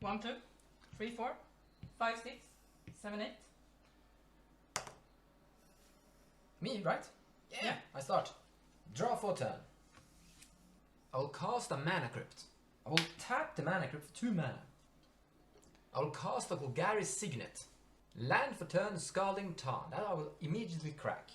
1, 2, 3, 4, 5, 6, 7, 8. Me, right? Yeah. I start. Draw for turn. I will cast a mana crypt. I will tap the mana crypt for 2 mana. I will cast a Golgari Signet. Land for turn, Scalding Tarn. That I will immediately crack.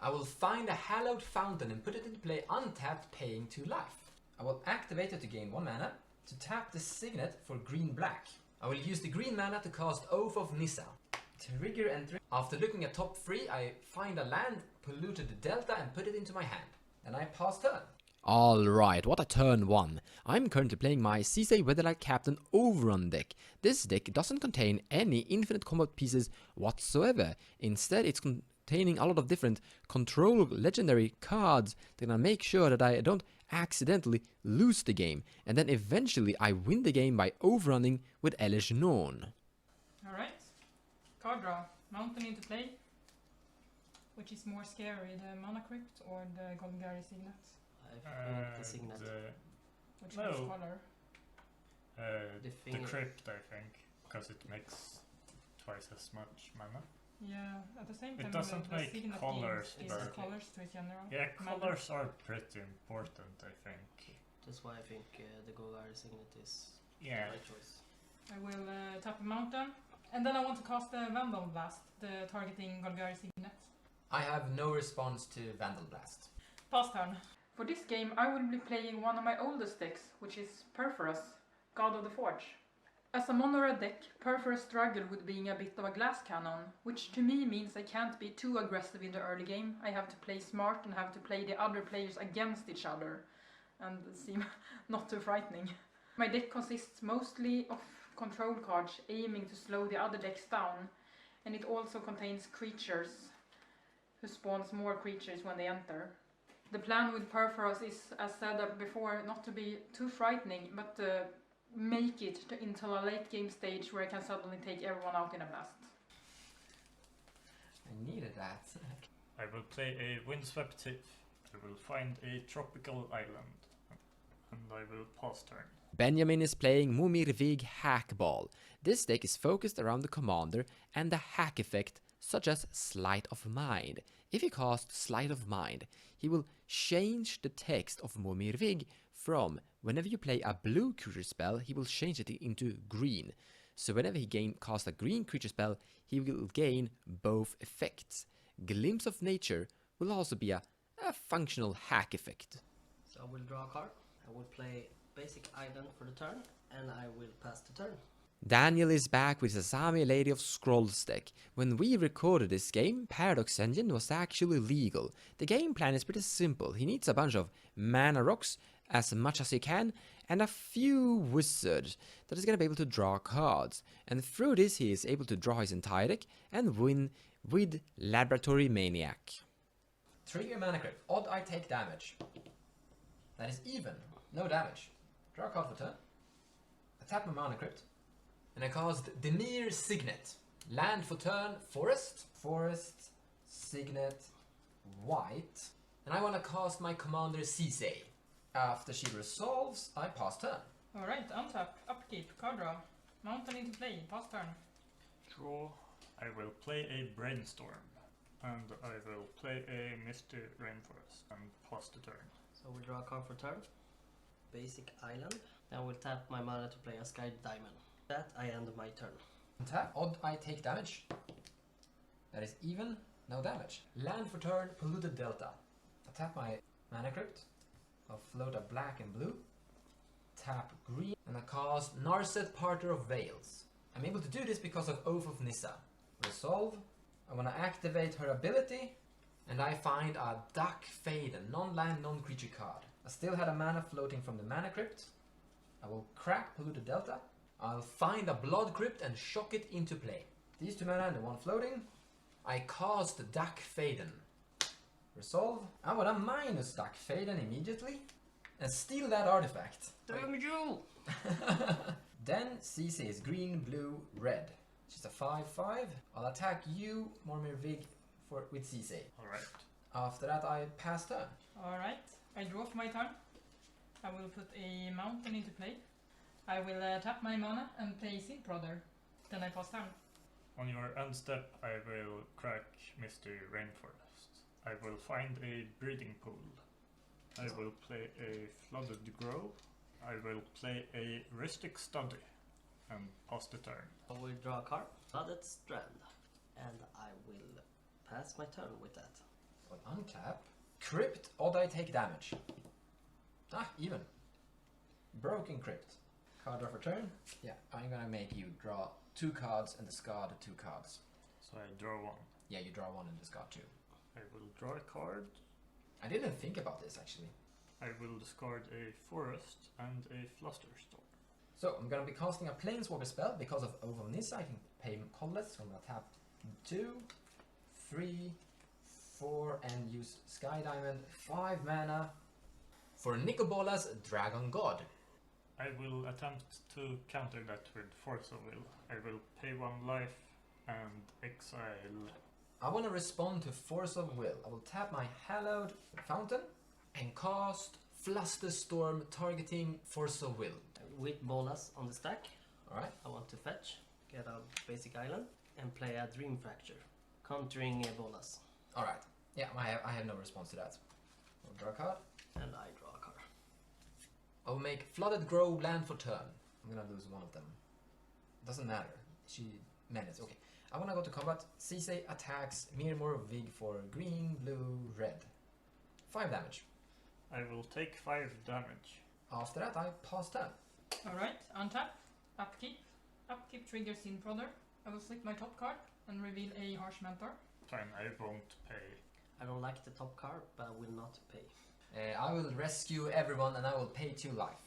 I will find a Hallowed Fountain and put it into play untapped, paying 2 life. I will activate it to gain 1 mana, to tap the Signet for green-black. I will use the green mana to cast Oath of Nissa. Trigger entry. After looking at top 3, I find a land, Polluted Delta, and put it into my hand. And I pass turn. Alright, what a turn 1. I'm currently playing my Sisay Captain Overrun deck. This deck doesn't contain any infinite combat pieces whatsoever. Instead, it's containing a lot of different control legendary cards that I make sure that I don't accidentally lose the game. And then eventually I win the game by overrunning with Elish Norn. Alright. Card draw. Mountain into play. Which is more scary, the Mana Crypt or the Golgari Signet? I think the Signet. Which one's color? The Crypt, I think, because it makes twice as much mana. Yeah, at the same time it doesn't make Signet colors, but colors to a general. Yeah, colors are pretty important, I think. That's why I think the Golgari Signet is the right choice. I will tap a mountain, and then I want to cast the Vandal Blast, the targeting Golgari Signet. I have no response to Vandal Blast. Pass turn. For this game I will be playing one of my oldest decks, which is Purphoros, God of the Forge. As a mono-red deck, Purphoros struggled with being a bit of a glass cannon, which to me means I can't be too aggressive in the early game. I have to play smart and have to play the other players against each other, and seem not too frightening. My deck consists mostly of control cards aiming to slow the other decks down, and it also contains creatures who spawns more creatures when they enter. The plan with Purphoros is, as said before, not to be too frightening, but make it into a late game stage where I can suddenly take everyone out in a blast. I needed that. I will play a Windswept Thief. I will find a tropical island. And I will pass turn. Banjemain is playing Momir hackball. This deck is focused around the commander and the hack effect, such as Sleight of Mind. If he casts Sleight of Mind, he will change the text of Momir from whenever you play a blue creature spell, he will change it into green. So whenever he casts a green creature spell, he will gain both effects. Glimpse of Nature will also be a functional hack effect. So I will draw a card. I will play basic island for the turn, and I will pass the turn. Daniel is back with Azami Lady of Scrolls deck. When we recorded this game, Paradox Engine was actually legal. The game plan is pretty simple. He needs a bunch of mana rocks, as much as he can, and a few wizards that is going to be able to draw cards. And through this he is able to draw his entire deck and win with Laboratory Maniac. Trigger mana crypt. Odd I take damage. That is even. No damage. Draw a card for turn. I tap my mana crypt. And I cast Demir Signet. Land for turn, forest. Forest, Signet, white. And I want to cast my commander Sisay. After she resolves, I pass turn. Alright, untap, upkeep, card draw. Mountain into play, pass turn. Draw. I will play a Brainstorm. And I will play a Misty Rainforest and pass the turn. So we'll draw a card for turn. Basic island. Then we'll tap my mana to play a Sky Diamond. That I end my turn. Tap, odd I take damage. That is even, no damage. Land for turn, Polluted Delta. I tap my mana crypt. I'll float a black and blue. Tap green, and I cast Narset, Parter of Veils. I'm able to do this because of Oath of Nissa. Resolve. I want to activate her ability, and I find a Duck Fade, a non-land, non-creature card. I still had a mana floating from the mana crypt. I will crack Polluted Delta. I'll find a Blood Crypt and shock it into play. These 2 mana and the 1 floating. I cast Duck Faden. Resolve. I want to minus Duck Faden immediately and steal that artifact. Damn you! Then Sisay is green, blue, red. She's a 5/5. I'll attack you, Momir with Sisay. Alright. After that I pass turn. Alright, I draw for my turn. I will put a mountain into play. I will tap my mana and play Sickrobot. Then I pass turn. On your end step, I will crack Mr. Rainforest. I will find a breeding pool. I will play a flooded grove. I will play a rustic study and pass the turn. I will draw a card, Flooded Strand, and I will pass my turn with that. Well, untap. Crypt, odd I take damage. Ah, even. Broken Crypt. Card draw for turn. Yeah, I'm gonna make you draw 2 cards and discard 2 cards. So I draw one. Yeah, you draw 1 and discard 2. I will draw a card. I didn't think about this actually. I will discard a forest and a flusterstorm. So I'm gonna be casting a Planeswalker spell because of Ovonissa. I can pay colorless, so I'm gonna tap 2, 3, 4 and use Sky Diamond 5 mana for Nicobola's Dragon God. I will attempt to counter that with Force of Will. I will pay 1 life and exile. I want to respond to Force of Will. I will tap my Hallowed Fountain and cast Flusterstorm targeting Force of Will. With Bolas on the stack, Alright. I want to fetch, get a basic island, and play a Dream Fracture, countering Bolas. Alright. Yeah, I have no response to that. I'll draw a card. And I draw a card. I will make Flooded Grove land for turn. I'm gonna lose one of them. Doesn't matter. She managed. Okay. I wanna go to combat. Sisay attacks Mirmor Vig for green, blue, red. 5 damage. I will take 5 damage. After that, I pass turn. Alright, untap, upkeep. Upkeep triggers Sickrobot. I will flip my top card and reveal a Harsh Mentor. Fine, I won't pay. I don't like the top card, but I will not pay. I will rescue everyone and I will pay 2 life.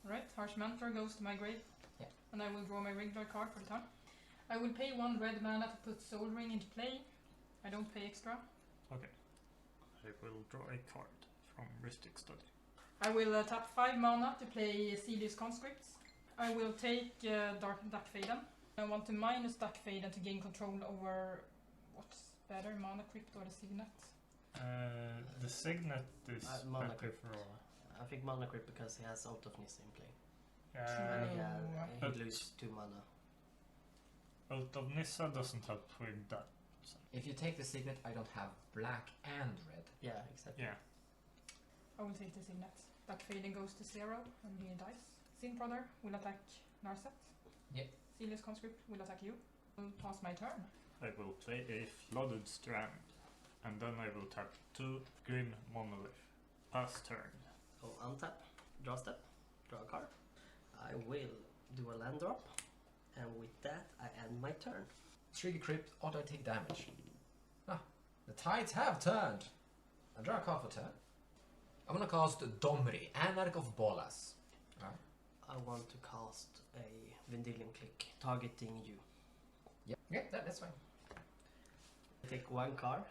Alright, Harsh Mentor goes to my grave. Yeah. And I will draw my regular card for the turn. I will pay 1 red mana to put Soul Ring into play. I don't pay extra. Okay. I will draw a card from Rustic Study. I will tap 5 mana to play cEDH Conscripts. I will take Duck Faden. I want to minus Duck Faden to gain control over what's better, Mana Crypt or the Signet. The Signet is Mana better Crypt. for... I think Mana Crypt because he has Out of Nissa in play. Uh, And he loses 2 mana. Out of Nissa doesn't help with that. If you take the Signet, I don't have black and red. Yeah, exactly. Yeah. I will take the Signet. Duck Faden goes to 0 and he dies. Sickrobot will attack Narset. Yep. cEDH Conscript will attack you. I'll pass my turn. I will play a Flooded Strand. And then I will tap 2 Grim Monolith. Pass turn. So untap, draw step, draw a card. I will do a land drop, and with that I end my turn. Trigger Crypt, auto take damage. Ah, the tides have turned. I draw a card for turn. I'm gonna cast Domri, Anarch of Bolas. Alright. I want to cast a Vendilion Click targeting you. Yep. Yeah, that's fine. Take 1 card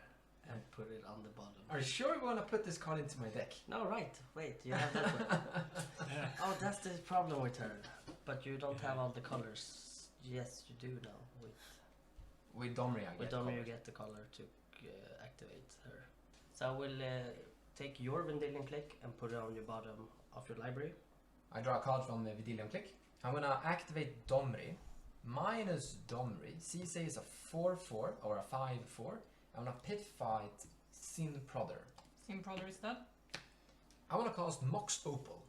and put it on the bottom. Are you sure you wanna put this card into my deck? No, right. Wait, you have that one. Oh, that's the problem with her. But you don't have all the colors. Yes, you do now. With Domri, I get With Domir, you covered. get the color to activate her. So I will take your Vendilion Click and put it on your bottom of your library. I draw a card from the Vidilium Click. I'm gonna activate Domri. Minus Domri. Sisay is a 4/4 or a 5/4. I'm gonna pit fight Sickrobot. Sickrobot is dead. I wanna cast Mox Opal.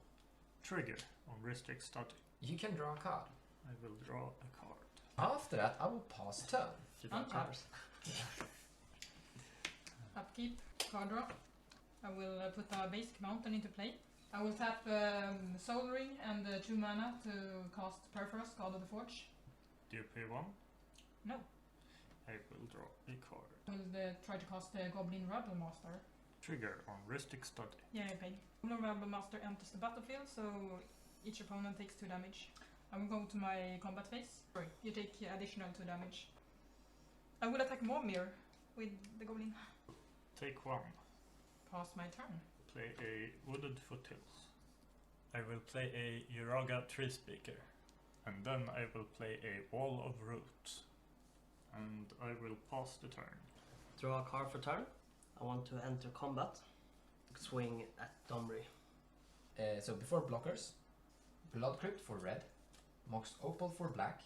Trigger on Rustic Study. You can draw a card. I will draw a card. After that, I will pass turn. You draw Untap. cards. Upkeep, card draw. I will put a basic mountain into play. I will tap Soul Ring and 2 mana to cast Purphoros, God of the Forge. Do you pay 1? No. I will draw a card. I will try to cast Goblin Rebel Master. Trigger on Rustic Study. Yeah, I paid. Goblin Rebel Master enters the battlefield, so each opponent takes 2 damage. I will go to my combat phase. Sorry, you take additional 2 damage. I will attack Momir with the Goblin. Take 1. Pass my turn. Play a Wooded Foothills. I will play a Uraga Tree Speaker. And then I will play a Wall of Roots. And I will pass the turn. Draw a card for turn. I want to enter combat. Swing at Domri. So before blockers, Blood Crypt for red. Mox Opal for black,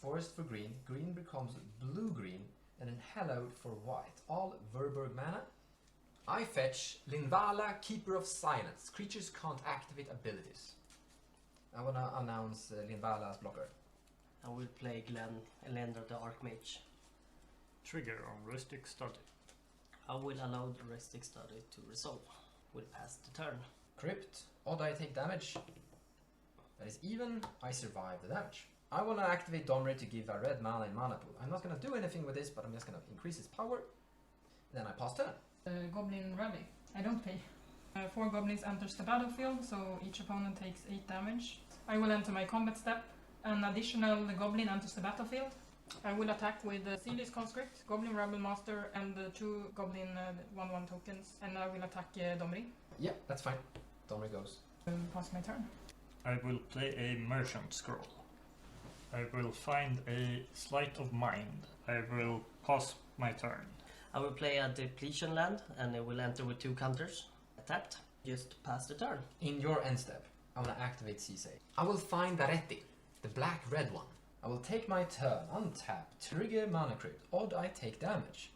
Forest for green, green becomes blue-green, and then Hallowed for white. All Verberg mana. I fetch Linvala, Keeper of Silence. Creatures can't activate abilities. I wanna announce Linvala as blocker. I will play Glenn Elender the Archmage. Trigger on Rustic Study. I will allow the Rustic Study to resolve. Will pass the turn. Crypt, odd I take damage. That is even, I survive the damage. I want to activate Domri to give a red mana in mana pool. I'm not going to do anything with this, but I'm just going to increase its power. Then I pass turn. Goblin Rally. I don't pay. 4 goblins enters the battlefield, so each opponent takes 8 damage. I will enter my combat step. An additional goblin enters the battlefield. I will attack with the Sealy's Conscript, Goblin Rebel Master, and 2 Goblin 1/1 tokens, and I will attack Domri. Yeah, that's fine. Domri goes. Pass my turn. I will play a Merchant Scroll. I will find a Sleight of Mind. I will pass my turn. I will play a Depletion land and it will enter with 2 counters. Tapped. Just pass the turn. In your end step, I want to activate Sisay. I will find Daretti, the black-red one. I will take my turn, untap, trigger Mana Crypt. Odd I take damage.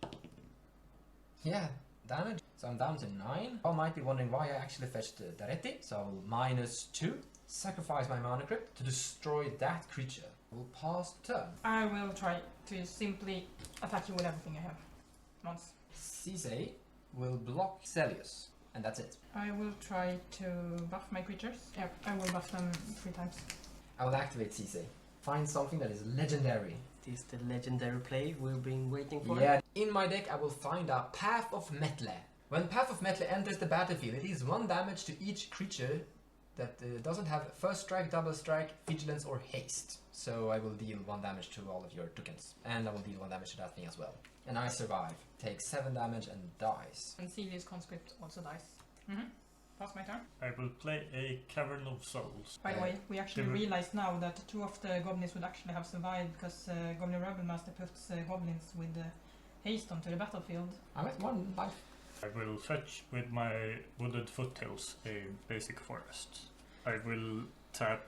Yeah, damage. So I'm down to 9. I might be wondering why I actually fetched Daretti. So I will -2. Sacrifice my Mana Crypt to destroy that creature. I will pass the turn. I will try to simply attack you with everything I have. Once. Sisay will block Celius. And that's it. I will try to buff my creatures. Yeah, I will buff them 3 times. I will activate Sisay. Find something that is legendary. This is the legendary play we've been waiting for. Yeah, in my deck I will find a Path of Metle. When Path of Metle enters the battlefield, it deals 1 damage to each creature that doesn't have first strike, double strike, vigilance, or haste. So I will deal 1 damage to all of your tokens. And I will deal 1 damage to that thing as well. And I survive. Take 7 damage and dies. And Celia's Conscript also dies. Pass my turn. I will play a Cavern of Souls. By the way, we actually realized now that 2 of the goblins would actually have survived because Goblin Rebel Master puts goblins with haste onto the battlefield. I'm at 1 life. I will fetch with my Wooded Foothills a basic forest. I will tap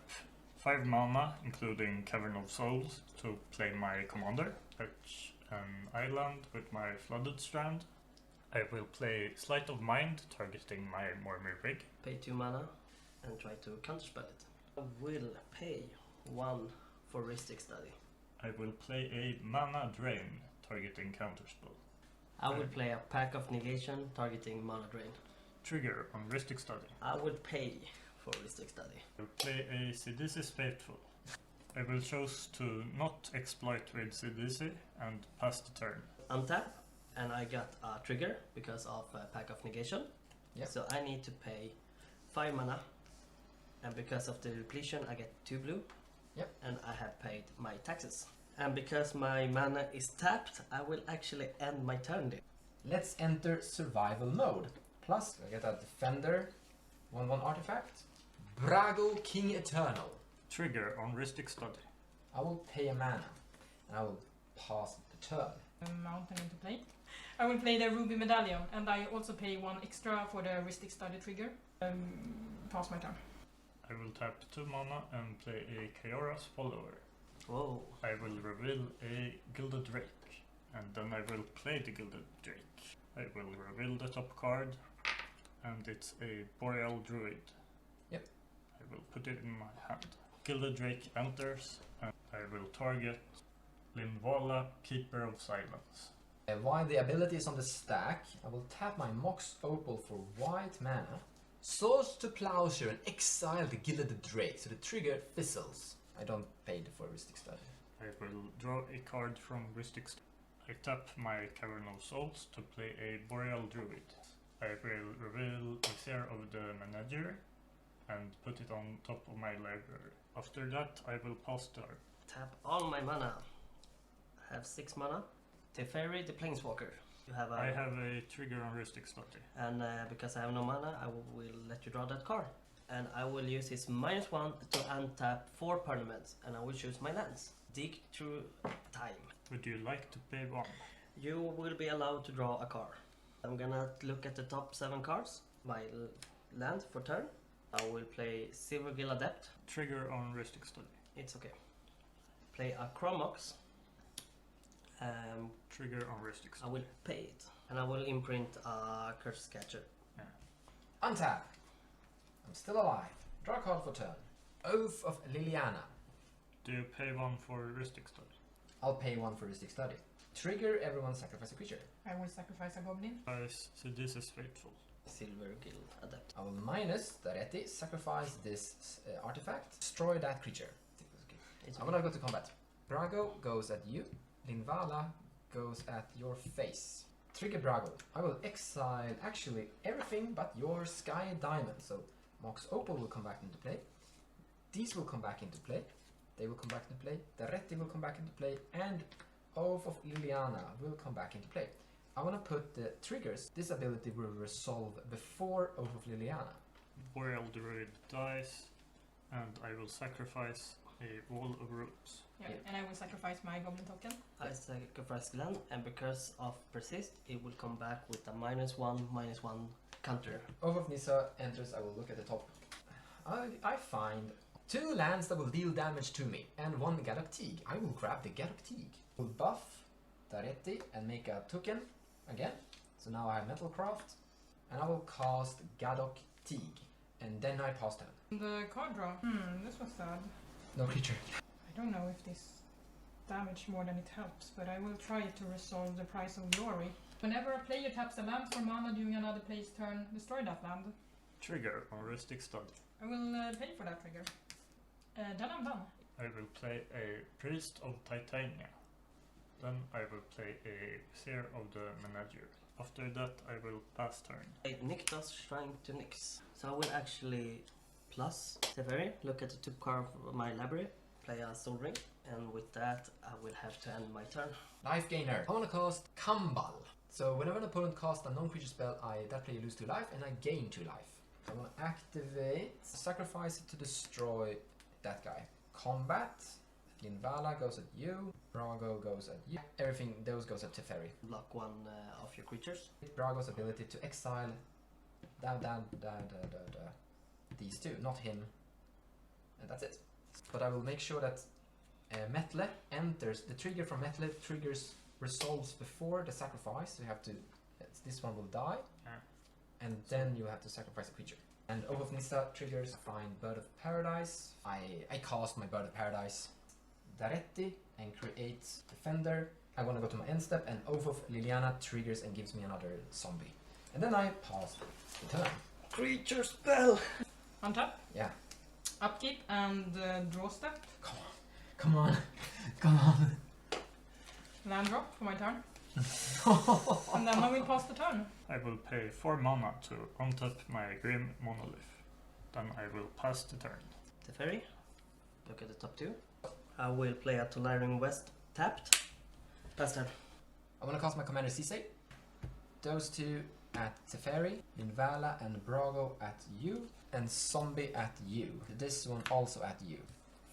5 mana, including Cavern of Souls, to play my commander. Fetch an island with my Flooded Strand. I will play Sleight of Mind, targeting my Momir rig. Pay 2 mana and try to counterspell it. I will pay 1 for Ristic Study. I will play a Mana Drain, targeting Counterspell. I will play a Pack of Negation targeting Mana Drain. Trigger on Ristic Study. I will pay for Ristic Study. I will play a cEDH Faithful. I will choose to not exploit with cEDH and pass the turn. Untap, and I got a trigger because of Pack of Negation. Yep. So I need to pay 5 mana, and because of the depletion I get 2 blue. Yep. And I have paid my taxes. And because my mana is tapped, I will actually end my turn there. Let's enter survival mode. Plus, I get a Defender, 1/1 artifact. Brago King Eternal. Trigger on Ristic Study. I will pay a mana, and I will pass the turn. Mountain into play. I will play the Ruby Medallion, and I also pay 1 extra for the Ristic Study trigger. Pass my turn. I will tap 2 mana and play a Chaora's Follower. Whoa. I will reveal a Gilded Drake, and then I will play the Gilded Drake. I will reveal the top card, and it's a Boreal Druid. Yep. I will put it in my hand. Gilded Drake enters, and I will target Linvala, Keeper of Silence. And while the ability is on the stack, I will tap my Mox Opal for white mana. Source to Plowshare and exile the Gilded Drake, so the trigger fizzles. I don't pay for Ristic Study. I will draw a card from Ristic Study. I tap my Cavern of Souls to play a Boreal Druid. I will reveal a Seer of the Manager and put it on top of my library. After that, I will pass turn. Tap all my mana. I have 6 mana. Teferi the Planeswalker. You have a... I have a trigger on Ristic Study. And because I have no mana, I will let you draw that card. And I will use his -1 to untap 4 permanents, and I will choose my lands. Dig through time. Would you like to pay 1? You will be allowed to draw a card. I'm gonna look at the top 7 cards. My land for turn. I will play Silvergill Adept. Trigger on Rustic Study. It's okay. Play a Chromox. Trigger on Rustic I Study. will pay it. And I will imprint a Curse Catcher. Untap. I'm still alive. Draw a card for turn. Oath of Liliana. Do you pay 1 for Rustic Study? I'll pay 1 for Rustic Study. Trigger, everyone sacrifice a creature. I will sacrifice a goblin. So this is faithful. Silvergill Adept. I will minus Daretti, sacrifice this artifact, destroy that creature. It's I'm okay. gonna go to combat. Brago goes at you. Linvala goes at your face. Trigger Brago. I will exile actually everything but your Sky Diamond. So Mox Opal will come back into play. These will come back into play. They will come back into play. Daretti will come back into play. And Oath of Liliana will come back into play. I want to put the triggers. This ability will resolve before Oath of Liliana. Boreal Druid dies, and I will sacrifice a Wall of Roots. Yeah, Yeah. and I will sacrifice my goblin token. I sacrifice Glenn, and because of Persist, it will come back with a -1/-1 counter. Oath of Nissa enters. I will look at the top. I find 2 lands that will deal damage to me and 1 Gadok Teeg. I will grab the Gadok Teeg. Will buff Daretti and make a token again. So now I have Metalcraft, and I will cast Gadok Teeg, and then I pass turn. The card draw. This was sad. No creature. I don't know if this damage more than it helps, but I will try to resolve the Price of Glory. Whenever a player taps a land for mana during another player's turn, destroy that land. Trigger on Rustic Study. I will pay for that trigger. Then I'm done. I will play a Priest of Titania. Then I will play a Seer of the Menagerie. After that I will pass turn. Nykthos Shrine to Nyx. So I will actually plus Teferi, look at the top card of my library, play a Soul Ring, and with that I will have to end my turn. Life gainer. I want to cast Kambal. So whenever an opponent casts a non-creature spell, that player loses 2 life and I gain 2 life. I want to activate, sacrifice it to destroy that guy. Combat. Linvala goes at you. Brago goes at you. Everything, those goes at Teferi. Block 1 of your creatures. Brago's ability to exile these 2, not him. And that's it. But I will make sure that Metle enters, the trigger from Metle triggers resolves before the sacrifice. So you have to, this one will die. And then you have to sacrifice a creature. And Oath of Nissa triggers, find Bird of Paradise. I cast my Bird of Paradise. Daretti and create Defender. I want to go to my end step, and Oath of Liliana triggers and gives me another zombie. And then I pass the turn. Creature spell! Untap, Yeah. upkeep, and draw step. Come on. Come on. Land drop for my turn. And then I will pass the turn. I will pay 4 mana to untap my Grim Monolith. Then I will pass the turn. Teferi, look at the top 2. I will play a Tolarian West tapped. Pass turn. I want to cast my commander Sisay. Those 2 at Teferi, Linvala and Brago at you, and Zombie at you. This one also at you.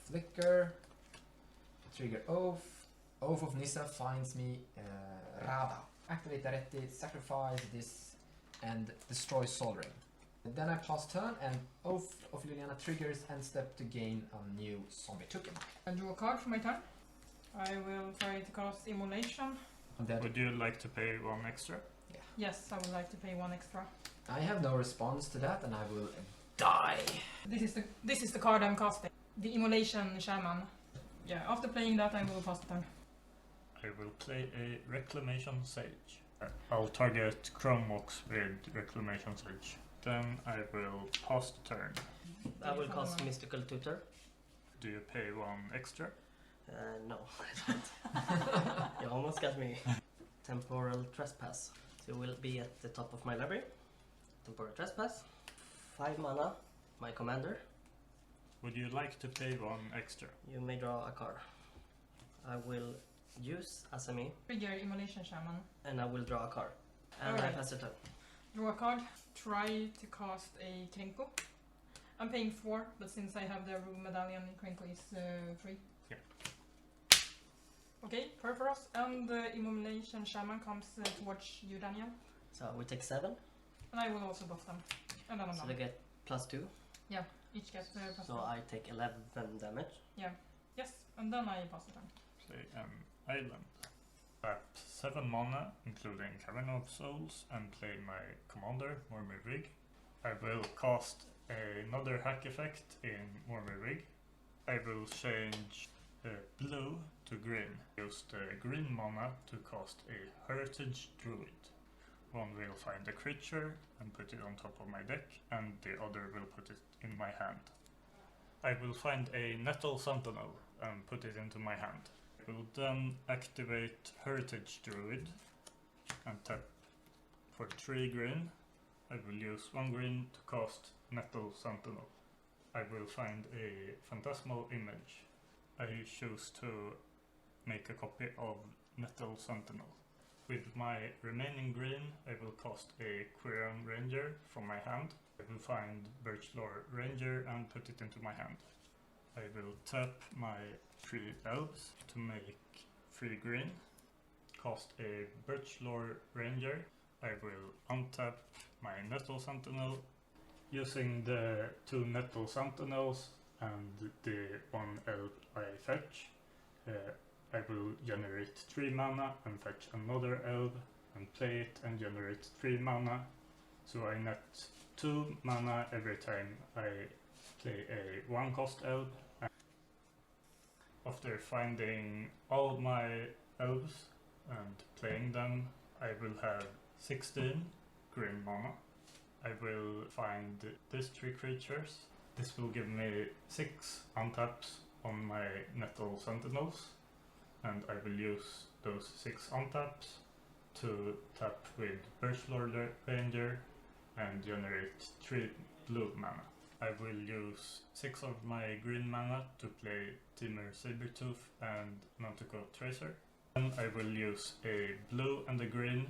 Flicker, trigger Oath. Oath of Nissa finds me Rada. Activate Daretti, sacrifice this, and destroy Soul Ring. And then I pass turn, and Oath of Liliana triggers end step to gain a new zombie token. I draw a card for my turn. I will try to cast Immolation. I'm dead. Would you like to pay 1 extra? Yes, I would like to pay 1 extra. I have no response to that, and I will die. This is the card I'm casting. The Immolation Shaman. Yeah, after playing that I will pass the turn. I will play a Reclamation Sage. I'll target Chromox with Reclamation Sage. Then I will pass the turn. I will cast Mystical Tutor. Do you pay 1 extra? No, I don't. You almost got me. Temporal Trespass. So it will be at the top of my library. Temporal Trespass. 5 mana, my commander. Would you like to pay 1 extra? You may draw a card. I will use Azami, Trigger Immolation Shaman. and I will draw a card. And I Alright. pass the turn. Draw a card. Try to cast a Krenko. I'm paying 4, but since I have the Rune Medallion, Krenko is 3. Yeah. Okay, Purphoros, and the Immolation Shaman comes towards you, Daniel. So we take 7. And I will also buff them. And then I'm So done. they get +2. Each gets plus So 1. I take 11 damage. Yes, and then I pass it on. Play an island. Tap 7 mana, including Cavern of Souls, and play my commander, Momir. I will cast another hack effect in Momir. I will change blue to green. Use the green mana to cast a Heritage Druid. One will find a creature and put it on top of my deck, and the other will put it in my hand. I will find a Nettle Sentinel and put it into my hand. I will then activate Heritage Druid and tap for 3 green. I will use 1 green to cast Nettle Sentinel. I will find a Phantasmal Image. I choose to make a copy of Nettle Sentinel. With my remaining green, I will cast a Quirion Ranger from my hand. I will find Birchlore Ranger and put it into my hand. I will tap my 3 elves to make 3 green. Cast a Birchlore Ranger. I will untap my Nettle Sentinel. Using the 2 Nettle Sentinels and the 1 elf I fetch, I will generate 3 mana and fetch another elf and play it and generate 3 mana. So I net 2 mana every time I play a 1 cost elf. After finding all my elves and playing them, I will have 16 green mana. I will find these 3 creatures. This will give me 6 untaps on my Nettle Sentinels, and I will use those 6 untaps to tap with Birchlore Ranger and generate 3 blue mana. I will use 6 of my green mana to play Timur Sabertooth and Nantuko Tracer. Then I will use a blue and a green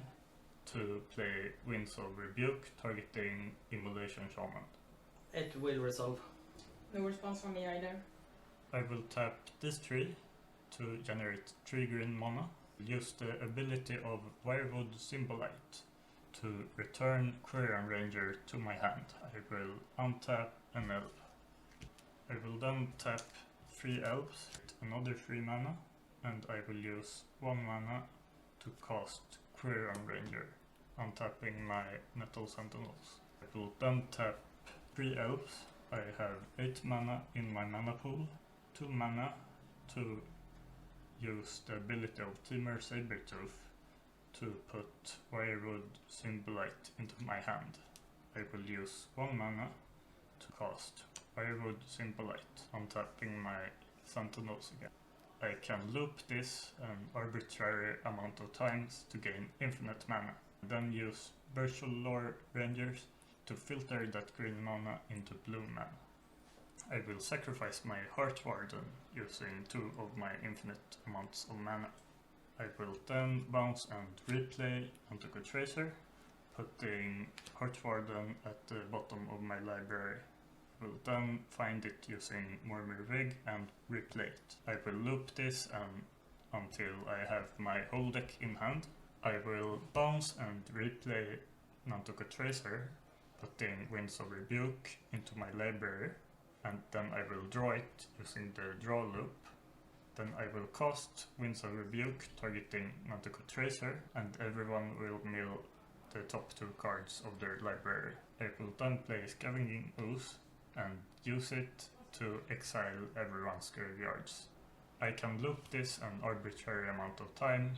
to play Winds of Rebuke, targeting Immolation Shaman. It will resolve. No response from me either. I will tap this 3 to generate 3 green mana. Use the ability of Wirewood Symbolite to return Quirion Ranger to my hand. I will untap an elf. I will then tap 3 elves, another 3 mana, and I will use 1 mana to cast Quirion Ranger, untapping my Nettle Sentinels. I will then tap 3 elves. I have 8 mana in my mana pool, 2 mana to use the ability of Timur Sabertooth to put Wirewood Symbolite into my hand. I will use 1 mana to cast Wirewood Symbolite, untapping my Sentinels again. I can loop this an arbitrary amount of times to gain infinite mana. Then use Birchlore Rangers to filter that green mana into blue mana. I will sacrifice my Heart Warden using 2 of my infinite amounts of mana. I will then bounce and replay Nantuko Tracer, putting Heart Warden at the bottom of my library. I will then find it using Momir and replay it. I will loop this until I have my whole deck in hand. I will bounce and replay Nantuko Tracer, putting Winds of Rebuke into my library, and then I will draw it using the draw loop. Then I will cast Winds of Rebuke, targeting Nantuko Tracer, and everyone will mill the top 2 cards of their library. I will then play Scavenging Ooze and use it to exile everyone's graveyards. I can loop this an arbitrary amount of times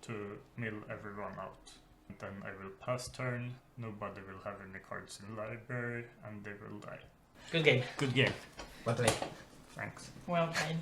to mill everyone out. And then I will pass turn, nobody will have any cards in the library, and they will die. Good game. Good game. Well played. Thanks. Well played.